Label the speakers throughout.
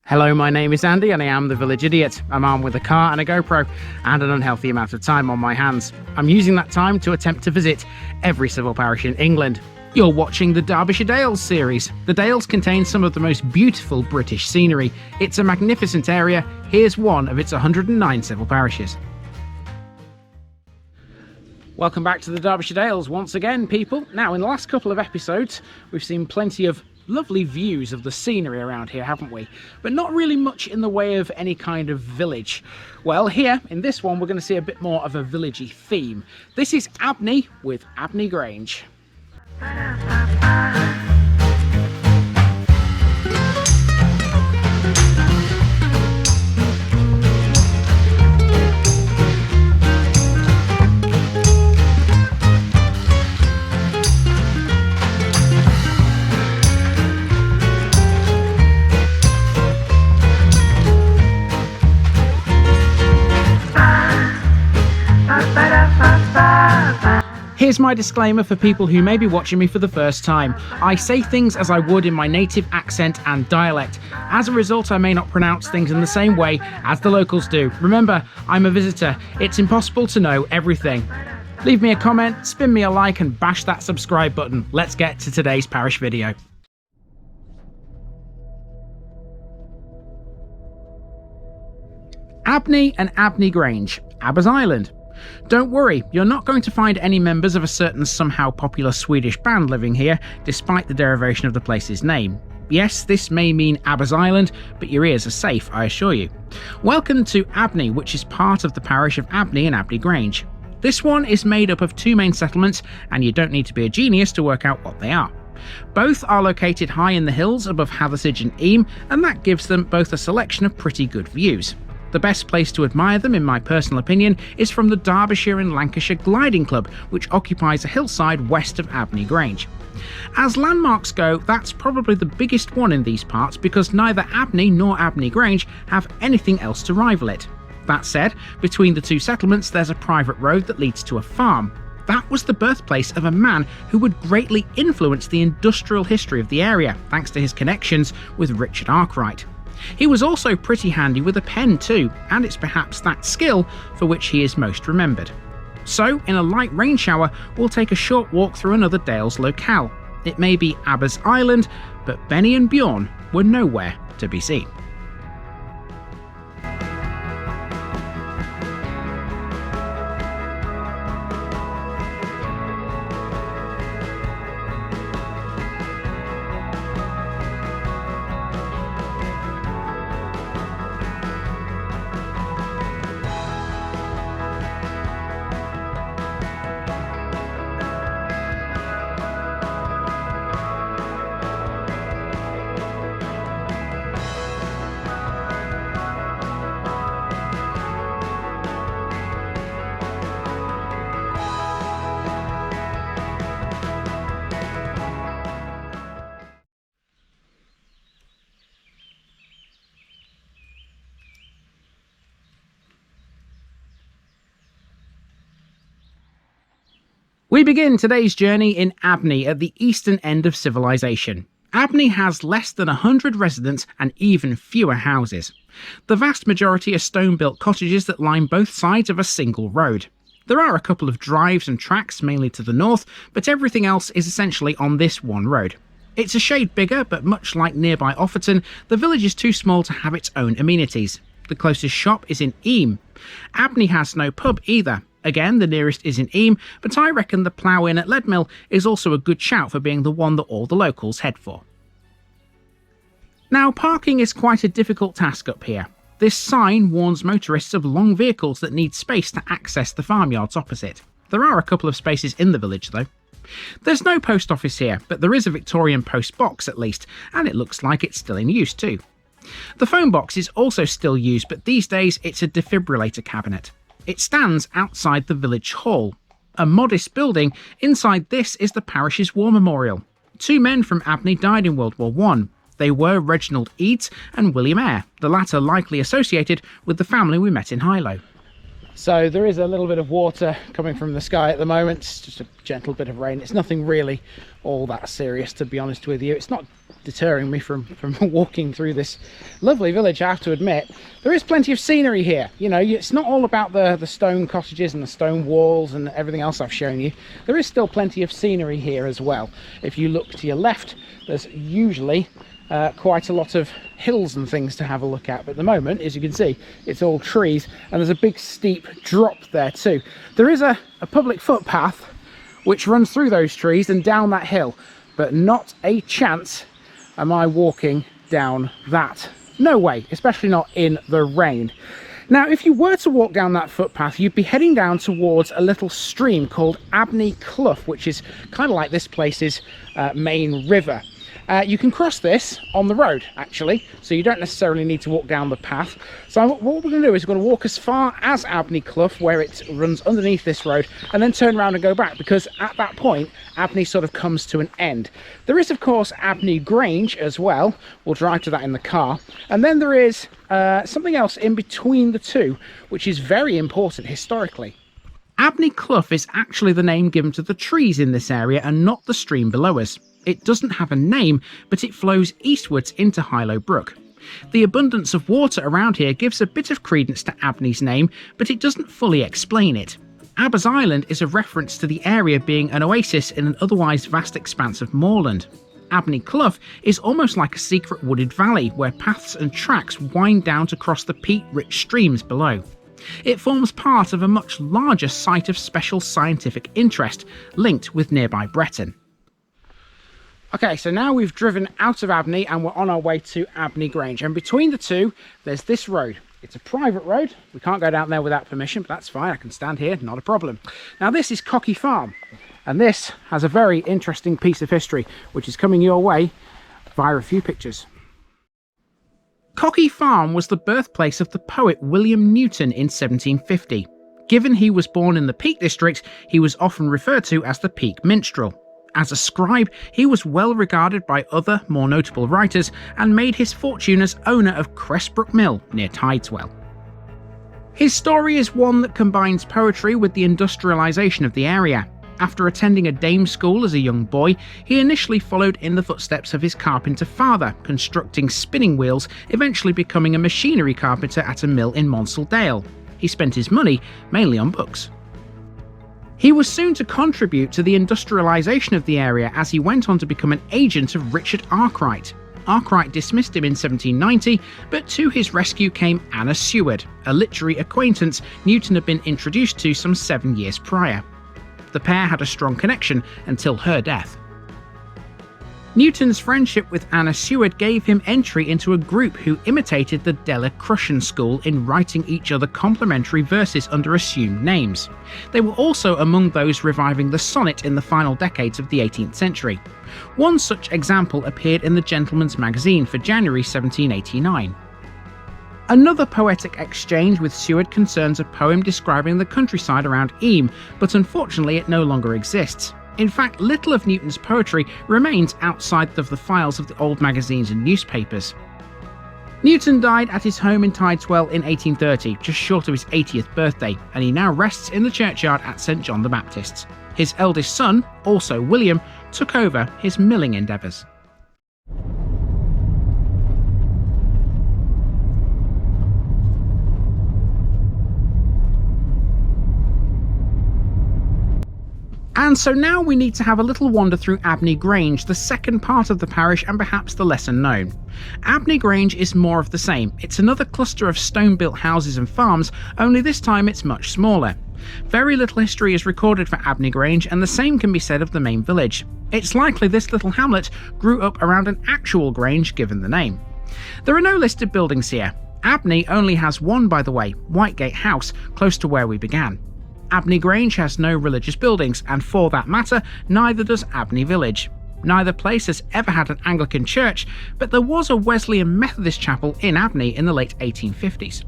Speaker 1: Hello, my name is Andy and I am the Village Idiot. I'm armed with a car and a GoPro and an unhealthy amount of time on my hands. I'm using that time to attempt to visit every civil parish in England. You're watching the Derbyshire Dales series. The Dales contain some of the most beautiful British scenery. It's a magnificent area. Here's one of its 109 civil parishes. Welcome back to the Derbyshire Dales once again, people. Now, in the last couple of episodes, we've seen plenty of lovely views of the scenery around here, haven't we? But not really much in the way of any kind of village. Well, here in this one we're going to see a bit more of a villagey theme. This is Abney with Abney Grange. Here's my disclaimer for people who may be watching me for the first time. I say things as I would in my native accent and dialect. As a result, I may not pronounce things in the same way as the locals do. Remember, I'm a visitor. It's impossible to know everything. Leave me a comment, spin me a like and bash that subscribe button. Let's get to today's parish video. Abney and Abney Grange, Abba's Island. Don't worry, you're not going to find any members of a certain somehow popular Swedish band living here, despite the derivation of the place's name. Yes, this may mean Abba's Island, but your ears are safe, I assure you. Welcome to Abney, which is part of the parish of Abney and Abney Grange. This one is made up of two main settlements, and you don't need to be a genius to work out what they are. Both are located high in the hills above Hathersage and Eyam, and that gives them both a selection of pretty good views. The best place to admire them, in my personal opinion, is from the Derbyshire and Lancashire Gliding Club, which occupies a hillside west of Abney Grange. As landmarks go, that's probably the biggest one in these parts because neither Abney nor Abney Grange have anything else to rival it. That said, between the two settlements there's a private road that leads to a farm. That was the birthplace of a man who would greatly influence the industrial history of the area, thanks to his connections with Richard Arkwright. He was also pretty handy with a pen too, and it's perhaps that skill for which he is most remembered. So, in a light rain shower, we'll take a short walk through another Dales locale. It may be Abba's Island, but Benny and Bjorn were nowhere to be seen. We begin today's journey in Abney at the eastern end of civilization. Abney has less than 100 residents and even fewer houses. The vast majority are stone-built cottages that line both sides of a single road. There are a couple of drives and tracks mainly to the north, but everything else is essentially on this one road. It's a shade bigger, but much like nearby Offerton, the village is too small to have its own amenities. The closest shop is in Eyam. Abney has no pub either. Again, the nearest is in Eyam, but I reckon the Plough Inn at Leadmill is also a good shout for being the one that all the locals head for. Now, parking is quite a difficult task up here. This sign warns motorists of long vehicles that need space to access the farmyards opposite. There are a couple of spaces in the village though. There's no post office here, but there is a Victorian post box at least, and it looks like it's still in use too. The phone box is also still used, but these days it's a defibrillator cabinet. It stands outside the village hall. A modest building, inside this is the parish's war memorial. Two men from Abney died in World War I. They were Reginald Eads and William Eyre, the latter likely associated with the family we met in Hilo. So there is a little bit of water coming from the sky at the moment. It's just a gentle bit of rain. It's nothing really all that serious, to be honest with you. It's not deterring me from walking through this lovely village, I have to admit. There is plenty of scenery here. You know, it's not all about the stone cottages and the stone walls and everything else I've shown you. There is still plenty of scenery here as well. If you look to your left, there's usually quite a lot of hills and things to have a look at, but at the moment, as you can see, it's all trees, and there's a big steep drop there too. There is a public footpath which runs through those trees and down that hill, but not a chance am I walking down that. No way, especially not in the rain. Now, if you were to walk down that footpath, you'd be heading down towards a little stream called Abney Clough, which is kind of like this place's main river. You can cross this on the road, actually, so you don't necessarily need to walk down the path. So what we're going to do is we're going to walk as far as Abney Clough, where it runs underneath this road, and then turn around and go back, because at that point, Abney sort of comes to an end. There is, of course, Abney Grange as well. We'll drive to that in the car. And then there is something else in between the two, which is very important historically. Abney Clough is actually the name given to the trees in this area and not the stream below us. It doesn't have a name, but it flows eastwards into Hilo Brook. The abundance of water around here gives a bit of credence to Abney's name, but it doesn't fully explain it. Abba's Island is a reference to the area being an oasis in an otherwise vast expanse of moorland. Abney Clough is almost like a secret wooded valley where paths and tracks wind down to cross the peat-rich streams below. It forms part of a much larger site of special scientific interest, linked with nearby Bretton. Okay, so now we've driven out of Abney and we're on our way to Abney Grange, and between the two there's this road. It's a private road. We can't go down there without permission, but that's fine. I can stand here, not a problem. Now this is Cocky Farm, and this has a very interesting piece of history which is coming your way via a few pictures. Cocky Farm was the birthplace of the poet William Newton in 1750. Given he was born in the Peak District, he was often referred to as the Peak Minstrel. As a scribe, he was well regarded by other, more notable writers, and made his fortune as owner of Cressbrook Mill near Tideswell. His story is one that combines poetry with the industrialisation of the area. After attending a dame school as a young boy, he initially followed in the footsteps of his carpenter father, constructing spinning wheels, eventually becoming a machinery carpenter at a mill in Monsaldale. He spent his money mainly on books. He was soon to contribute to the industrialisation of the area as he went on to become an agent of Richard Arkwright. Arkwright dismissed him in 1790, but to his rescue came Anna Seward, a literary acquaintance Newton had been introduced to some 7 years prior. The pair had a strong connection until her death. Newton's friendship with Anna Seward gave him entry into a group who imitated the Della-Crushan school in writing each other complimentary verses under assumed names. They were also among those reviving the sonnet in the final decades of the 18th century. One such example appeared in the Gentleman's Magazine for January 1789. Another poetic exchange with Seward concerns a poem describing the countryside around Eyam, but unfortunately it no longer exists. In fact, little of Newton's poetry remains outside of the files of the old magazines and newspapers. Newton died at his home in Tideswell in 1830, just short of his 80th birthday, and he now rests in the churchyard at St John the Baptist's. His eldest son, also William, took over his milling endeavours. And so now we need to have a little wander through Abney Grange, the second part of the parish and perhaps the lesser known. Abney Grange is more of the same. It's another cluster of stone-built houses and farms, only this time it's much smaller. Very little history is recorded for Abney Grange, and the same can be said of the main village. It's likely this little hamlet grew up around an actual grange given the name. There are no listed buildings here. Abney only has one, by the way, Whitegate House, close to where we began. Abney Grange has no religious buildings, and for that matter, neither does Abney Village. Neither place has ever had an Anglican church, but there was a Wesleyan Methodist chapel in Abney in the late 1850s.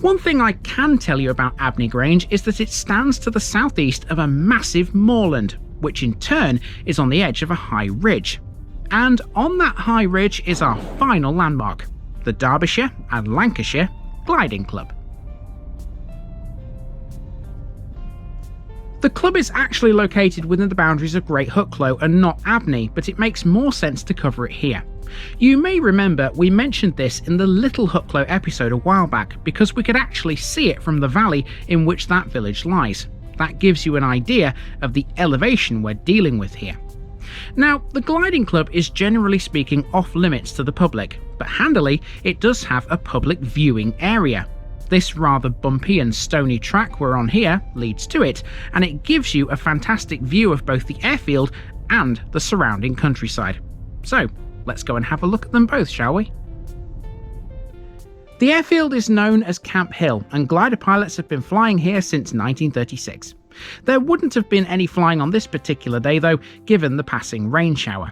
Speaker 1: One thing I can tell you about Abney Grange is that it stands to the southeast of a massive moorland, which in turn is on the edge of a high ridge. And on that high ridge is our final landmark, the Derbyshire and Lancashire Gliding Club. The club is actually located within the boundaries of Great Hucklow and not Abney, but it makes more sense to cover it here. You may remember we mentioned this in the Little Hucklow episode a while back because we could actually see it from the valley in which that village lies. That gives you an idea of the elevation we're dealing with here. Now, the gliding club is generally speaking off limits to the public, but handily it does have a public viewing area. This rather bumpy and stony track we're on here leads to it, and it gives you a fantastic view of both the airfield and the surrounding countryside. So, let's go and have a look at them both, shall we? The airfield is known as Camp Hill, and glider pilots have been flying here since 1936. There wouldn't have been any flying on this particular day though, given the passing rain shower.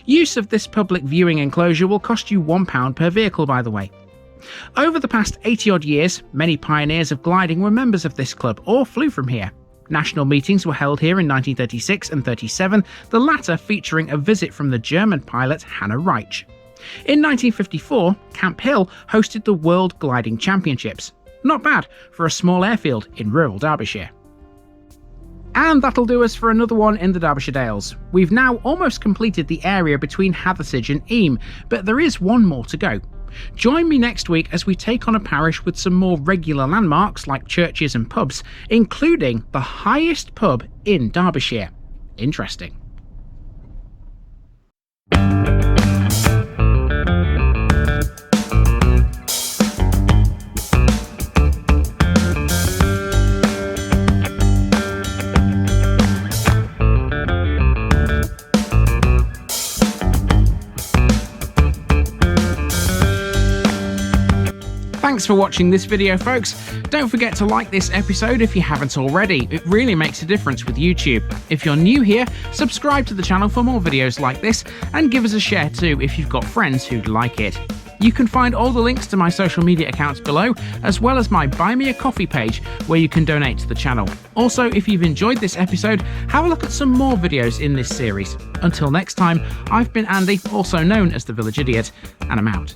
Speaker 1: Use of this public viewing enclosure will cost you £1 per vehicle, by the way. Over the past 80 odd years, many pioneers of gliding were members of this club or flew from here. National meetings were held here in 1936 and 37, the latter featuring a visit from the German pilot Hannah Reich. In 1954, Camp Hill hosted the World Gliding Championships. Not bad for a small airfield in rural Derbyshire. And that'll do us for another one in the Derbyshire Dales. We've now almost completed the area between Hathersage and Eyam, but there is one more to go. Join me next week as we take on a parish with some more regular landmarks like churches and pubs, including the highest pub in Derbyshire. Interesting. Thanks for watching this video, folks. Don't forget to like this episode if you haven't already. It really makes a difference with YouTube. If you're new here, subscribe to the channel for more videos like this, and give us a share too if you've got friends who'd like it. You can find all the links to my social media accounts below, as well as my Buy Me a Coffee page where you can donate to the channel. Also, if you've enjoyed this episode, have a look at some more videos in this series. Until next time, I've been Andy, also known as the Village Idiot, and I'm out.